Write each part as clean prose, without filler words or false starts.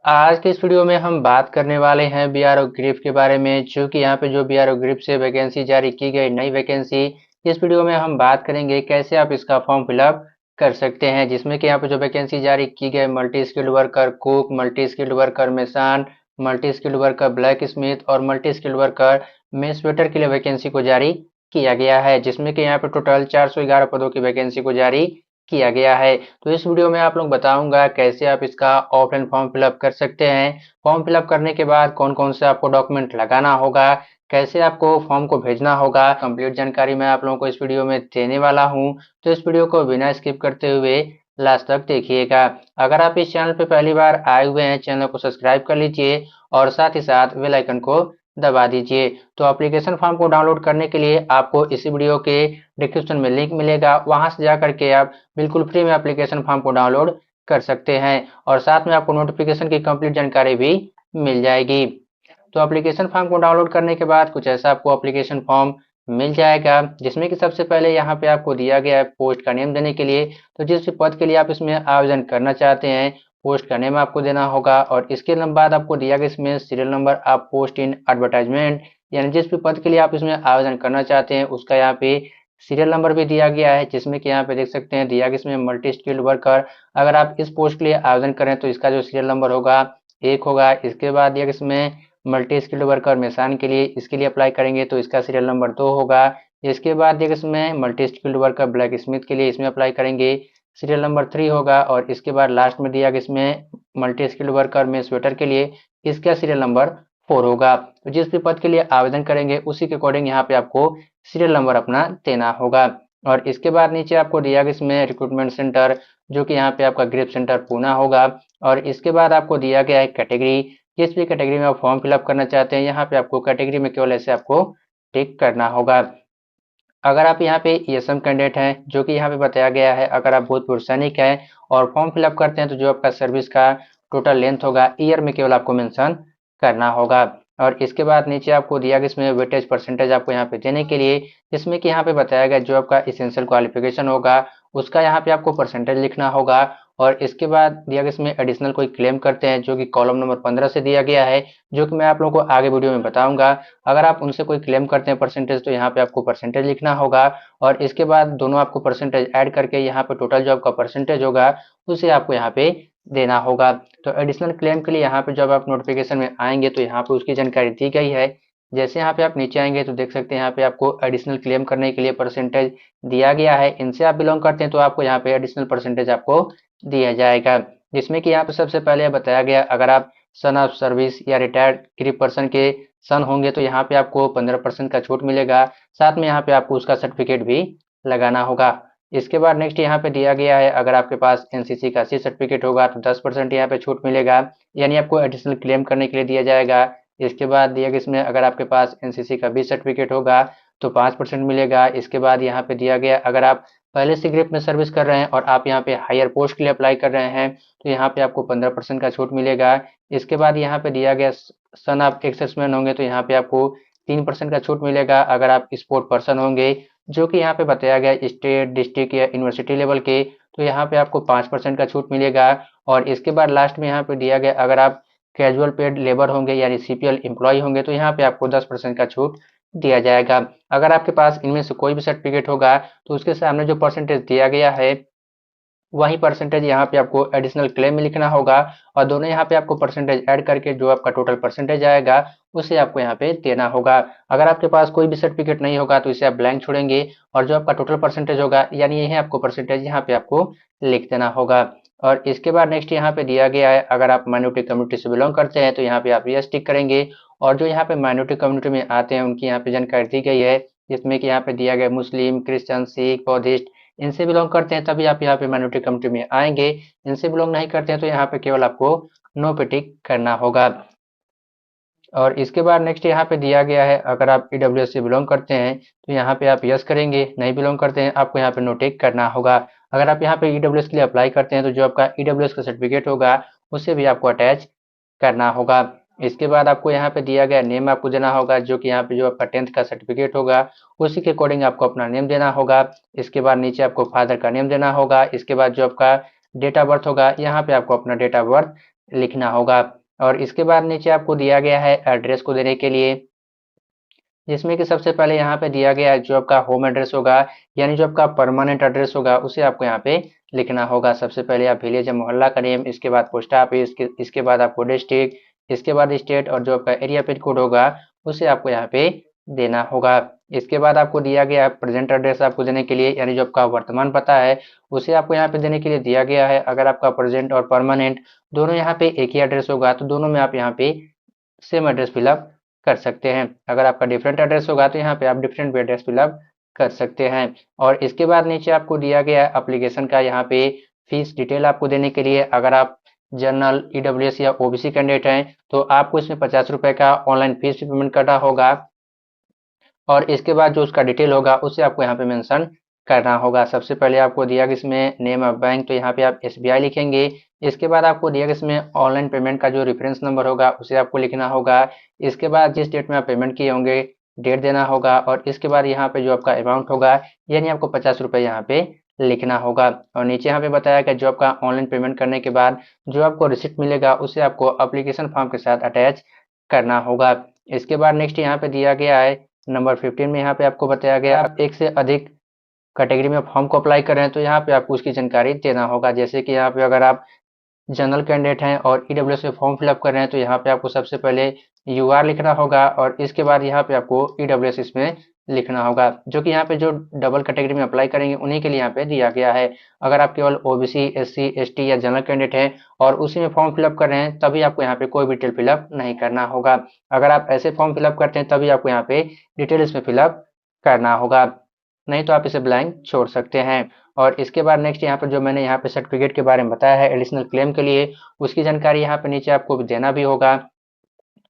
आज के इस वीडियो में हम बात करने वाले हैं बीआरओ ग्रिप के बारे में। चूंकि यहाँ पे जो बीआरओ ग्रिप से वैकेंसी जारी की गई नई वैकेंसी, इस वीडियो में हम बात करेंगे कैसे आप इसका फॉर्म फिलअप कर सकते हैं। जिसमें कि यहाँ पे जो वैकेंसी जारी की गई multi skilled worker cook, multi skilled worker mason, multi skilled worker blacksmith और multi skilled worker mess waiter के लिए वैकेंसी को जारी किया गया है। जिसमें कि यहाँ पे टोटल 411 पदों की वैकेंसी को जारी किया गया है। तो इस वीडियो में आप लोग बताऊंगा कैसे आप इसका ऑफलाइन फॉर्म फिलअप कर सकते हैं। फॉर्म फिलअप करने के बाद कौन कौन से आपको डॉक्यूमेंट लगाना होगा, कैसे आपको फॉर्म को भेजना होगा, कंप्लीट जानकारी मैं आप लोगों को इस वीडियो में देने वाला हूं। तो इस वीडियो को बिना स्किप करते हुए लास्ट तक देखिएगा। अगर आप इस चैनल पर पहली बार आए हुए हैं, चैनल को सब्सक्राइब कर लीजिए और साथ ही साथ बेल आइकन को दबा दीजिए। तो एप्लीकेशन फॉर्म को डाउनलोड करने के लिए आपको इसी वीडियो के डिस्क्रिप्शन में लिंक मिलेगा, वहां से जा करके आप बिल्कुल फ्री में एप्लीकेशन फॉर्म को डाउनलोड कर सकते हैं और साथ में आपको नोटिफिकेशन की कंप्लीट जानकारी भी मिल जाएगी। तो एप्लीकेशन फॉर्म को डाउनलोड करने के बाद कुछ ऐसा आपको एप्लीकेशन फॉर्म मिल जाएगा, जिसमें कि सबसे पहले यहाँ पे आपको दिया गया है पोस्ट का नेम देने के लिए। तो जिस भी पद के लिए आप इसमें आवेदन करना चाहते हैं, पोस्ट का नेम आपको देना होगा और इसके बाद आपको दिया गया इसमें सीरियल नंबर आप पोस्ट इन एडवर्टाइजमेंट, यानी जिस भी पद के लिए आप इसमें आवेदन करना चाहते हैं उसका यहाँ पे सीरियल नंबर भी दिया गया है। जिसमें कि यहाँ पे देख सकते हैं दिया गया इसमें मल्टी स्किल्ड वर्कर। अगर आप इस पोस्ट के लिए आवेदन करें तो इसका जो सीरियल नंबर होगा 1 होगा। इसके बाद दिया गया इसमें मल्टी स्किल्ड वर्कर मेसान के लिए, इसके लिए अप्लाई करेंगे तो इसका सीरियल नंबर 2 होगा। इसके बाद दिया गया इसमें multi skilled worker black Smith के लिए, इसमें अप्लाई करेंगे सीरियल नंबर 3 होगा। और इसके बाद लास्ट में दिया गया इसमें मल्टी स्किल्ड वर्कर में स्वेटर के लिए, इसका सीरियल नंबर 4 होगा। तो जिस भी पद के लिए आवेदन करेंगे उसी के अकॉर्डिंग यहाँ पे आपको सीरियल नंबर अपना देना होगा। और इसके बाद नीचे आपको दिया गया इसमें रिक्रूटमेंट सेंटर, जो कि यहाँ पे आपका ग्रिप सेंटर पूना होगा। और इसके बाद आपको दिया गया है कैटेगरी, जिस भी कैटेगरी में आप फॉर्म फिलअप करना चाहते हैं यहाँ पे आपको कैटेगरी में केवल ऐसे आपको टिक करना होगा। अगर आप यहाँ पे ईएसएम कैंडिडेट हैं, जो कि यहाँ पे बताया गया है, अगर आप भूतपूर्व सैनिक हैं और फॉर्म फिलअप करते हैं तो जो आपका सर्विस का टोटल लेंथ होगा ईयर में केवल आपको मेंशन करना होगा। और इसके बाद नीचे आपको दिया गया इसमें वेटेज परसेंटेज आपको यहाँ पे देने के लिए, जिसमें कि यहाँ पे बताया गया जो आपका इसेंशियल क्वालिफिकेशन होगा उसका यहाँ पे आपको परसेंटेज लिखना होगा। और इसके बाद दिया गया इसमें एडिशनल कोई क्लेम करते हैं, जो कि कॉलम नंबर 15 से दिया गया है, जो कि मैं आप लोगों को आगे वीडियो में बताऊंगा। अगर आप उनसे कोई क्लेम करते हैं परसेंटेज तो यहाँ पे आपको परसेंटेज लिखना होगा। और इसके बाद दोनों आपको परसेंटेज ऐड करके यहाँ पे टोटल जो आपका परसेंटेज होगा उसे आपको यहाँ पे देना होगा। तो एडिशनल क्लेम के लिए यहाँ पे जब आप नोटिफिकेशन में आएंगे तो यहाँ पे उसकी जानकारी दी गई है। जैसे यहाँ पे आप नीचे आएंगे तो देख सकते हैं यहाँ पे आपको एडिशनल क्लेम करने के लिए परसेंटेज दिया गया है। इनसे आप बिलोंग करते हैं तो आपको यहाँ पे एडिशनल परसेंटेज आपको दिया जाएगा। जिसमें कि यहाँ पे सबसे पहले बताया गया, अगर आप सन ऑफ सर्विस या रिटायर्ड ग्रीप पर्सन के सन होंगे तो यहाँ पे आपको 15% का छूट मिलेगा। साथ में यहाँ पे आपको उसका सर्टिफिकेट भी लगाना होगा। इसके बाद नेक्स्ट यहाँ पे दिया गया है, अगर आपके पास एनसीसी का सी सर्टिफिकेट होगा तो 10% यहाँ पे छूट मिलेगा, यानी आपको एडिशनल क्लेम करने के लिए दिया जाएगा। इसके बाद दिया गया इसमें अगर आपके पास एनसीसी का बी सर्टिफिकेट होगा तो 5% मिलेगा। इसके बाद यहाँ पे दिया गया, अगर आप पहले से ग्रुप में सर्विस कर रहे हैं और आप यहाँ पे हायर पोस्ट के लिए अप्लाई कर रहे हैं तो यहाँ पे आपको 15% का छूट मिलेगा। इसके बाद यहाँ पे दिया गया सन आप एक्सेसमैन होंगे तो यहाँ पे आपको 3% का छूट मिलेगा। अगर आप स्पोर्ट पर्सन होंगे, जो कि यहाँ पे बताया गया स्टेट डिस्ट्रिक्ट या यूनिवर्सिटी लेवल के, तो यहाँ पे आपको 5% का छूट मिलेगा। और इसके बाद लास्ट में यहाँ पे दिया गया, अगर आप कैजुअल पेड लेबर होंगे यानी सीपीएल एम्प्लॉय होंगे तो यहाँ पे आपको 10% का छूट दिया जाएगा। अगर आपके पास इनमें से कोई भी सर्टिफिकेट होगा तो उसके सामने जो परसेंटेज दिया गया है वही परसेंटेज यहाँ पे आपको एडिशनल क्लेम में लिखना होगा। और दोनों यहाँ पे आपको परसेंटेज ऐड करके जो आपका टोटल परसेंटेज आएगा उसे आपको यहाँ पे देना होगा। अगर आपके पास कोई भी सर्टिफिकेट नहीं होगा तो इसे आप ब्लैंक छोड़ेंगे और जो आपका टोटल परसेंटेज होगा यानी यही आपको परसेंटेज यहाँ पे आपको लिख देना होगा। और इसके बाद नेक्स्ट यहाँ पे दिया गया है, अगर आप माइनॉरिटी कम्युनिटी से बिलोंग करते हैं तो यहाँ पे आप यस टिक करेंगे। और जो यहाँ पे माइनॉरिटी कम्युनिटी में आते हैं उनकी यहाँ पे जानकारी दी गई है, जिसमें कि यहाँ पे दिया गया मुस्लिम, क्रिश्चियन, सिख, बौद्धिस्ट, इनसे बिलोंग करते हैं तभी आप यहाँ पे माइनॉरिटी कम्युनिटी में आएंगे। इनसे बिलोंग नहीं करते हैं तो यहाँ पे केवल आपको नो पे टिक करना होगा। और इसके बाद नेक्स्ट यहाँ पे दिया गया है, अगर आप ईडब्ल्यूएस से बिलोंग करते हैं तो यहाँ पे आप यस करेंगे, नहीं बिलोंग करते हैं आपको यहाँ पे नो टिक करना होगा। अगर आप यहाँ पे ईडब्ल्यूएस के लिए अप्लाई करते हैं तो जो आपका ईडब्ल्यूएस का सर्टिफिकेट होगा उसे भी आपको अटैच करना होगा। इसके बाद आपको यहाँ पे दिया गया नेम आपको देना होगा, जो कि यहाँ पे जो आपका 10th का सर्टिफिकेट होगा उसी के अकॉर्डिंग आपको अपना नेम देना होगा। इसके बाद नीचे आपको फादर का नेम देना होगा। इसके बाद जो आपका डेट ऑफ बर्थ होगा, यहाँ पे आपको अपना डेट ऑफ बर्थ लिखना होगा। और इसके बाद नीचे आपको दिया गया है एड्रेस को देने के लिए, जिसमें कि सबसे पहले यहाँ पे दिया गया है जो आपका होम एड्रेस होगा, यानी जो आपका परमानेंट एड्रेस होगा उसे आपको यहाँ पे लिखना होगा। सबसे पहले आप विलेज या मोहल्ला का नेम, इसके बाद पोस्ट ऑफिस, इसके बाद आपको डिस्ट्रिक्ट, इसके बाद स्टेट, और जो आपका एरिया पिन कोड होगा उसे आपको यहाँ पे देना होगा। इसके बाद आपको दिया गया है प्रेजेंट एड्रेस आपको देने के लिए, यानी जो आपका वर्तमान पता है उसे आपको यहाँ पे देने के लिए दिया गया है। अगर आपका प्रेजेंट और परमानेंट दोनों यहाँ पे एक ही एड्रेस होगा तो दोनों में आप यहाँ पे सेम एड्रेस फिलअप कर सकते हैं। अगर आपका डिफरेंट एड्रेस होगा तो यहाँ पे आप डिफरेंट भी एड्रेस फिलअप कर सकते हैं। और इसके बाद नीचे आपको दिया गया है एप्लीकेशन का यहाँ पे फीस डिटेल आपको देने के लिए। अगर आप जनरल, ईडब्ल्यूएस या ओबीसी कैंडिडेट हैं तो आपको इसमें 50 रुपए का ऑनलाइन फीस पेमेंट करना होगा, और इसके बाद जो उसका डिटेल होगा उसे आपको यहाँ पे मेंशन करना होगा। सबसे पहले आपको दिया गया इसमें नेम ऑफ बैंक, तो यहाँ पे आप एसबीआई लिखेंगे। इसके बाद आपको दिया गया इसमें ऑनलाइन पेमेंट का जो रेफरेंस नंबर होगा उसे आपको लिखना होगा। इसके बाद जिस डेट में आप पेमेंट किए होंगे डेट देना होगा, और इसके बाद यहाँ पे जो आपका अमाउंट होगा यानी आपको 50 रुपये यहाँ पे लिखना होगा। और नीचे यहाँ पे बताया गया जो आपका ऑनलाइन पेमेंट करने के बाद जो आपको रिसिप्ट मिलेगा उसे आपको अप्लीकेशन फॉर्म के साथ अटैच करना होगा। इसके बाद नेक्स्ट यहाँ पे दिया गया है नंबर 15 में, यहाँ पे आपको बताया गया आप एक से अधिक कैटेगरी में फॉर्म को अप्लाई कर रहे हैं तो यहाँ पे आपको उसकी जानकारी देना होगा। जैसे कि यहाँ पे अगर आप जनरल कैंडिडेट हैं और ईडब्ल्यूएस में फॉर्म फिलअप कर रहे हैं तो यहाँ पे आपको सबसे पहले यूआर लिखना होगा, और इसके बाद यहाँ पे आपको ईडब्ल्यूएस इसमें लिखना होगा, जो कि यहाँ पे जो डबल कैटेगरी में अप्लाई करेंगे उन्हीं के लिए यहाँ पे दिया गया है। अगर आप केवल ओबीसी, एससी, एसटी या जनरल कैंडिडेट हैं और उसी में फॉर्म फिलअप कर रहे हैं तभी आपको यहाँ पे कोई भी डिटेल फिलअप नहीं करना होगा। अगर आप ऐसे फॉर्म फिलअप करते हैं तभी आपको यहाँ पे डिटेल इसमें फिलअप करना होगा, नहीं तो आप इसे ब्लैंक छोड़ सकते हैं। और इसके बाद नेक्स्ट यहाँ पर जो मैंने यहाँ पे सर्टिफिकेट के बारे में बताया है एडिशनल क्लेम के लिए, उसकी जानकारी यहाँ पे नीचे आपको देना भी होगा।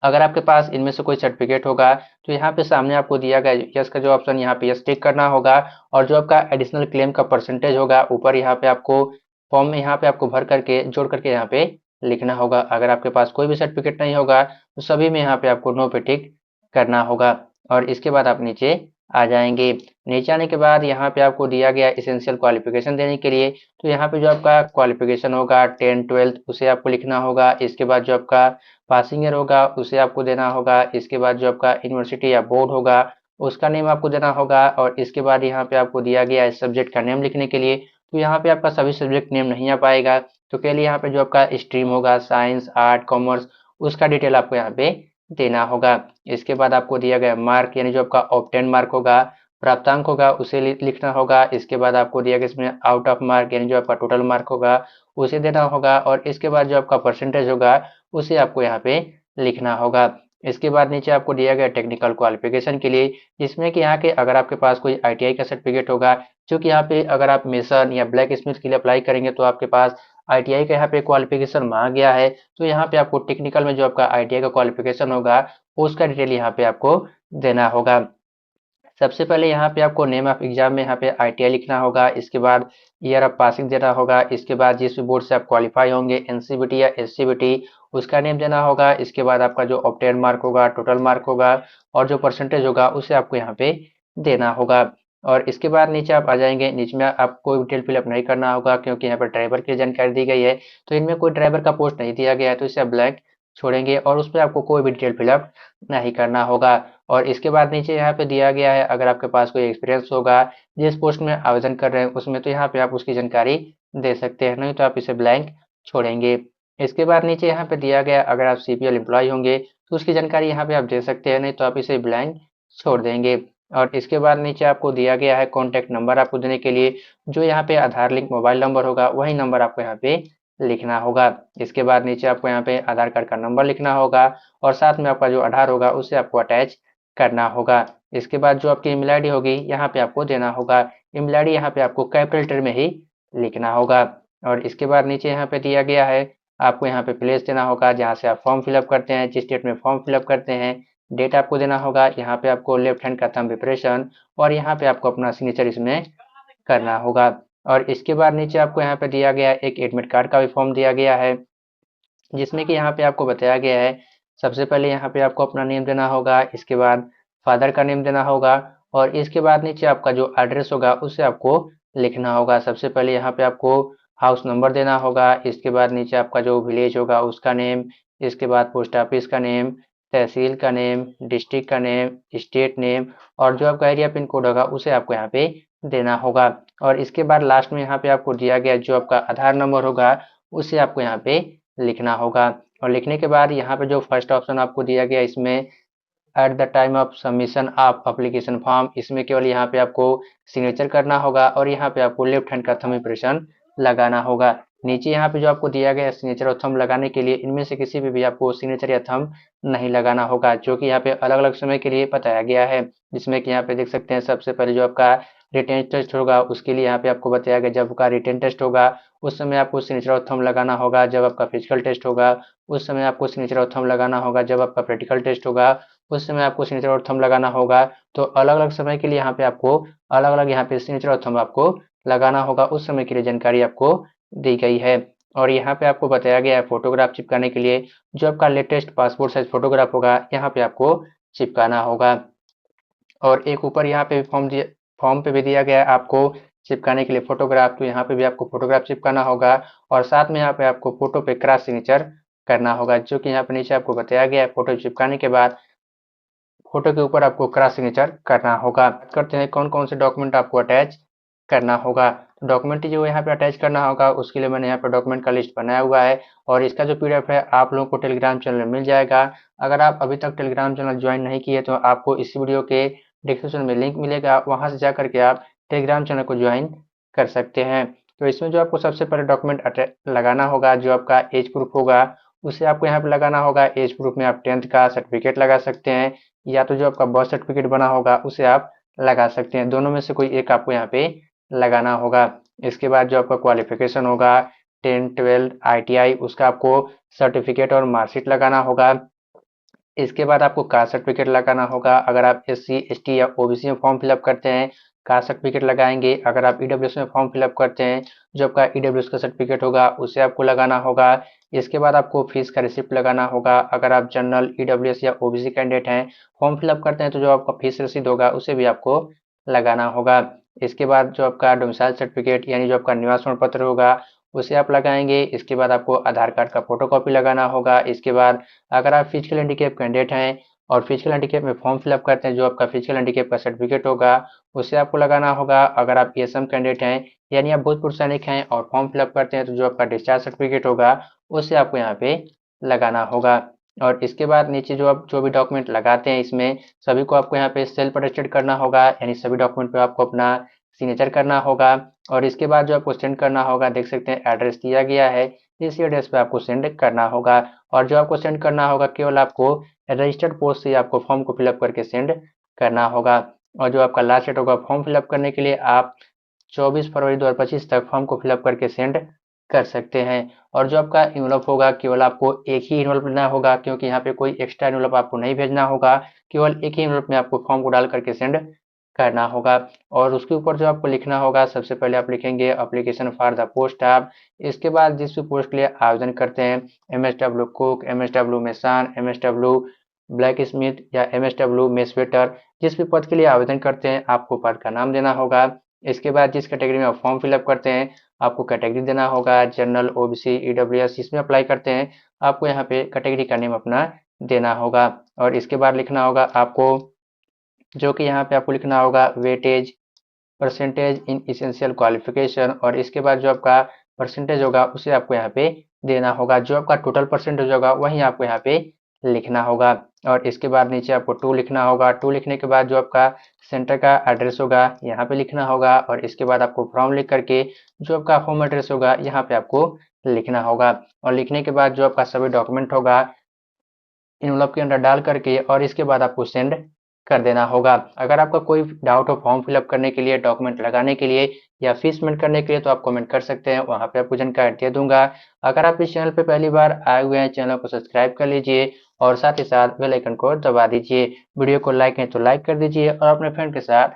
अगर आपके पास इनमें से कोई सर्टिफिकेट होगा तो यहाँ पे सामने आपको दिया गया यस का जो ऑप्शन यहाँ पे यस टिक करना होगा, और जो आपका एडिशनल क्लेम का परसेंटेज होगा ऊपर यहाँ पे आपको फॉर्म में यहाँ पे आपको भर करके जोड़ करके यहाँ पे लिखना होगा। अगर आपके पास कोई भी सर्टिफिकेट नहीं होगा तो सभी में यहाँ पे आपको नो पे टिक करना होगा। और इसके बाद आप नीचे आ जाएंगे। नीचे आने के बाद यहाँ पे आपको दिया गया इसेंशियल क्वालिफिकेशन देने के लिए, तो यहाँ पे जो आपका क्वालिफिकेशन होगा 10-12 उसे आपको लिखना होगा। इसके बाद जो आपका पासिंग ईयर होगा उसे आपको देना होगा। इसके बाद जो आपका यूनिवर्सिटी या बोर्ड होगा उसका नेम आपको देना होगा। और इसके बाद यहाँ पे आपको दिया गया है सब्जेक्ट का नेम लिखने के लिए, तो यहाँ पे आपका सभी सब्जेक्ट नेम नहीं आ पाएगा, तो के लिए यहाँ पे जो आपका स्ट्रीम होगा साइंस, आर्ट, कॉमर्स, उसका डिटेल आपको यहाँ पे देना होगा। इसके बाद आपको दिया गया मार्क, यानी जो आपका ऑब्टेन मार्क होगा, प्राप्तांक होगा उसे लिखना होगा। इसके बाद आपको दिया गया इसमें आउट ऑफ मार्क, यानी जो आपका टोटल मार्क होगा उसे देना होगा। और इसके बाद जो आपका परसेंटेज होगा उसे आपको यहाँ पे लिखना होगा। इसके बाद नीचे आपको दिया गया टेक्निकल क्वालिफिकेशन के लिए, जिसमें कि यहाँ के अगर आपके पास कोई आईटीआई का सर्टिफिकेट होगा, क्योंकि यहाँ पे अगर आप मेसन या ब्लैक स्मिथ के लिए अप्लाई करेंगे तो आपके पास आईटीआई का यहाँ पे क्वालिफिकेशन मांगा गया है, तो यहाँ पे आपको टेक्निकल में जो आपका आईटीआई का क्वालिफिकेशन होगा उसका डिटेल यहाँ पे आपको देना होगा। सबसे पहले यहाँ पे आपको नेम ऑफ एग्जाम में यहाँ पे आईटीआई लिखना होगा। इसके बाद ईयर ऑफ पासिंग देना होगा। इसके बाद जिस भी बोर्ड से आप क्वालिफाई होंगे एनसीबीटी या एससीबीटी उसका नेम देना होगा। इसके बाद आपका जो ऑब्टेन मार्क होगा, टोटल मार्क होगा, और जो परसेंटेज होगा उसे आपको यहाँ पे देना होगा। और इसके बाद नीचे आप आ जाएंगे, नीचे में आपको डिटेल फिलअप नहीं करना होगा क्योंकि यहाँ पर ड्राइवर की जानकारी दी गई है, तो इनमें कोई ड्राइवर का पोस्ट नहीं दिया गया है तो इसे आप ब्लैंक छोड़ेंगे और उस पर आपको कोई भी डिटेल फिलअप नहीं करना होगा। और इसके बाद नीचे यहाँ पे दिया गया है अगर आपके पास कोई एक्सपीरियंस होगा जिस पोस्ट में आवेदन कर रहे हैं उसमें, तो यहाँ पे आप उसकी जानकारी दे सकते हैं, नहीं तो आप इसे ब्लैंक छोड़ेंगे। इसके बाद नीचे यहाँ पे दिया गया अगर आप सीपीएल एम्प्लॉय होंगे तो उसकी जानकारी यहाँ पे आप दे सकते हैं, नहीं तो आप इसे ब्लैंक छोड़ देंगे। और इसके बाद नीचे आपको दिया गया है कॉन्टैक्ट नंबर आपको देने के लिए, जो यहाँ पे आधार लिंक मोबाइल नंबर होगा वही नंबर आपको यहाँ पे लिखना होगा। इसके बाद नीचे आपको यहाँ पे आधार कार्ड का नंबर लिखना होगा, और साथ में आपका जो आधार होगा उसे आपको अटैच करना होगा। इसके बाद जो आपकी ईमेल आईडी होगी यहाँ पे आपको देना होगा। ईमेल आईडी यहाँ पे आपको कैपिटल लेटर में ही लिखना होगा। और इसके बाद नीचे यहाँ पे दिया गया है आपको यहाँ पे प्लेस देना होगा जहाँ से आप फॉर्म फिलअप करते हैं, जिस डेट में फॉर्म फिलअप करते हैं डेट आपको देना होगा। यहाँ पे आपको लेफ्ट हैंड का थंब इंप्रेशन, और यहाँ पे आपको अपना सिग्नेचर इसमें करना होगा। और इसके बाद नीचे आपको यहाँ पे दिया गया है एक एडमिट कार्ड का भी फॉर्म दिया गया है, जिसमें कि यहाँ पे आपको बताया गया है सबसे पहले यहाँ पे आपको अपना नेम देना होगा। इसके बाद फादर का नेम देना होगा, और इसके बाद नीचे आपका जो एड्रेस होगा उसे आपको लिखना होगा। सबसे पहले यहाँ पे आपको हाउस नंबर देना होगा, इसके बाद नीचे आपका जो विलेज होगा उसका नेम, इसके बाद पोस्ट ऑफिस का नेम, तहसील का नेम, डिस्ट्रिक्ट का नेम, स्टेट नेम और जो आपका एरिया पिन कोड होगा उसे आपको यहाँ पे देना होगा। और इसके बाद लास्ट में यहाँ पे आपको दिया गया जो आपका आधार नंबर होगा उसे आपको यहाँ पे लिखना होगा। और लिखने के बाद यहाँ पे जो फर्स्ट ऑप्शन आपको दिया गया इसमें at the time of submission of application form, इसमें केवल यहाँ पे आपको सिग्नेचर करना होगा और यहाँ पे आपको लेफ्ट हैंड का थंब इम्प्रेशन लगाना होगा। नीचे यहाँ पे जो आपको दिया गया है सिग्नेचर और थंब लगाने के लिए इनमें से किसी भी आपको सिग्नेचर या थंब नहीं लगाना होगा, जो कि यहाँ पे अलग अलग समय के लिए बताया गया है। जिसमें कि यहाँ पे देख सकते हैं सबसे पहले जो आपका रिटेन टेस्ट होगा उसके लिए यहाँ पे आपको बताया गया जब आपका रिटेन टेस्ट होगा उस समय आपको सिग्नेचर और थंब लगाना होगा। जब आपका फिजिकल टेस्ट होगा उस समय आपको सिग्नेचर और थंब लगाना होगा। जब आपका प्रैक्टिकल टेस्ट होगा उस समय आपको सिग्नेचर और थंब लगाना होगा। तो अलग अलग समय के लिए यहाँ पे आपको अलग अलग यहाँ पे सिग्नेचर और थंब आपको लगाना होगा, उस समय के लिए जानकारी आपको दी गई है। और यहाँ पे आपको बताया गया है फोटोग्राफ चिपकाने के लिए जो आपका लेटेस्ट पासपोर्ट साइज फोटोग्राफ होगा यहाँ पे आपको चिपकाना होगा। और एक ऊपर यहाँ पे फॉर्म पे भी दिया गया है आपको चिपकाने के लिए फोटोग्राफ, तो यहाँ पे भी आपको फोटोग्राफ चिपकाना होगा और साथ में यहाँ पे आपको फोटो पे क्रॉस सिग्नेचर करना होगा, जो कि यहाँ पे नीचे आपको बताया गया है। फोटो चिपकाने के बाद फोटो के ऊपर आपको क्रॉस सिग्नेचर करना होगा। बात करते हैं कौन कौन से डॉक्यूमेंट आपको अटैच करना होगा। डॉक्यूमेंट जो यहाँ पे अटैच करना होगा उसके लिए मैंने यहाँ पे डॉक्यूमेंट का लिस्ट बनाया हुआ है और इसका जो पीडीएफ है आप लोगों को टेलीग्राम चैनल में मिल जाएगा। अगर आप अभी तक टेलीग्राम चैनल ज्वाइन नहीं किए तो आपको इस वीडियो के डिस्क्रिप्शन में लिंक मिलेगा, वहां से जा करके आप टेलीग्राम चैनल को ज्वाइन कर सकते हैं। तो इसमें जो आपको सबसे पहले डॉक्यूमेंट लगाना होगा जो आपका एज प्रूफ होगा उसे आपको यहाँ पे लगाना होगा। एज प्रूफ में आप 10th का सर्टिफिकेट लगा सकते हैं या तो जो आपका बर्थ सर्टिफिकेट बना होगा उसे आप लगा सकते हैं, दोनों में से कोई एक आपको यहाँ पे लगाना होगा। इसके बाद जो आपका क्वालिफिकेशन होगा 10, 12 ITI उसका आपको सर्टिफिकेट और मार्कशीट लगाना होगा। इसके बाद आपको कास्ट सर्टिफिकेट लगाना होगा। अगर आप SC ST या OBC में फॉर्म फिलअप करते हैं कास्ट सर्टिफिकेट लगाएंगे। अगर आप EWS में फॉर्म फिलअप करते हैं जो आपका EWS का सर्टिफिकेट होगा उसे आपको लगाना होगा। इसके बाद आपको फीस का रिसिप्ट लगाना होगा। अगर आप जनरल EWS या OBC कैंडिडेट हैं फॉर्म फिलअप करते हैं तो जो आपका फीस रसीद होगा उसे भी आपको लगाना होगा। इसके बाद जो आपका डोमिसाइल सर्टिफिकेट यानी जो आपका निवास प्रमाण पत्र होगा उसे आप लगाएंगे। इसके बाद आपको आधार कार्ड का फोटोकॉपी लगाना होगा। इसके बाद अगर आप फिजिकल हैंडीकैप कैंडिडेट हैं और फिजिकल हैंडीकैप में फॉर्म फिलअप करते हैं जो आपका फिजिकल हैंडीकैप का सर्टिफिकेट होगा उसे आपको लगाना होगा। अगर आप ESM कैंडिडेट हैं यानी आप भूतपूर्व सैनिक हैं और फॉर्म फिलअप करते हैं तो जो आपका डिस्चार्ज सर्टिफिकेट होगा उसे आपको यहाँ पे लगाना होगा। और इसके बाद नीचे जो आप जो भी डॉक्यूमेंट लगाते हैं इसमें सभी को आपको यहाँ पे सेल्फ अटेस्टेड करना होगा, यानी सभी डॉक्यूमेंट पे आपको अपना सिग्नेचर करना होगा। और इसके बाद जो आपको सेंड करना होगा देख सकते हैं एड्रेस दिया गया है, इसी एड्रेस पे आपको सेंड करना होगा। और जो आपको सेंड करना होगा केवल आपको रजिस्टर्ड पोस्ट से आपको फॉर्म को फिलअप करके सेंड करना होगा। और जो आपका लास्ट डेट होगा फॉर्म फिलअप करने के लिए आप 24 फरवरी 2025 तक फॉर्म को फिलअप करके सेंड कर सकते हैं। और जो आपका इनवलप होगा केवल आपको एक ही इनवलप लेना होगा, क्योंकि यहाँ पे कोई एक्स्ट्रा इनवलप आपको नहीं भेजना होगा, केवल एक ही इनवलप में आपको फॉर्म को डाल करके सेंड करना होगा। और उसके ऊपर जो आपको लिखना होगा सबसे पहले आप लिखेंगे application for the post of. इसके बाद जिस भी पोस्ट के लिए आवेदन करते हैं MSW cook, MSW Mason, MSW black Smith या MSW मेस वेटर, जिस भी पद के लिए आवेदन करते हैं आपको पद का नाम देना होगा। इसके बाद जिस कैटेगरी में आप फॉर्म फिलअप करते हैं आपको कैटेगरी देना होगा, जनरल OBC EWS जिसमें अप्लाई करते हैं आपको यहाँ पे कैटेगरी का नेम अपना देना होगा। और इसके बाद लिखना होगा आपको जो कि यहाँ पे आपको लिखना होगा weightage percentage in essential qualification. और इसके बाद जो आपका परसेंटेज होगा उसे आपको यहाँ पे देना होगा, जो आपका टोटल परसेंटेज होगा वही आपको यहाँ पे लिखना होगा। और इसके बाद नीचे आपको 2 लिखना होगा। 2 लिखने के बाद जो आपका सेंटर का एड्रेस होगा यहाँ पे लिखना होगा। और इसके बाद आपको फॉर्म लिख करके जो आपका होम एड्रेस होगा यहाँ पे आपको लिखना होगा। और लिखने के बाद जो आपका सभी डॉक्यूमेंट होगा इनवलप के अंदर डाल करके और इसके बाद आपको सेंड कर देना होगा। अगर आपका कोई डाउट हो फॉर्म फिलअप करने के लिए, डॉक्यूमेंट लगाने के लिए या फीस पेमेंट करने के लिए तो आप कमेंट कर सकते हैं, वहां पे आपको जानकारी दे दूंगा। अगर आप इस चैनल पे पहली बार आए हुए हैं चैनल को सब्सक्राइब कर लीजिए और साथ ही साथ बेल आइकन को दबा दीजिए। वीडियो को लाइक है तो लाइक कर दीजिए और अपने फ्रेंड के साथ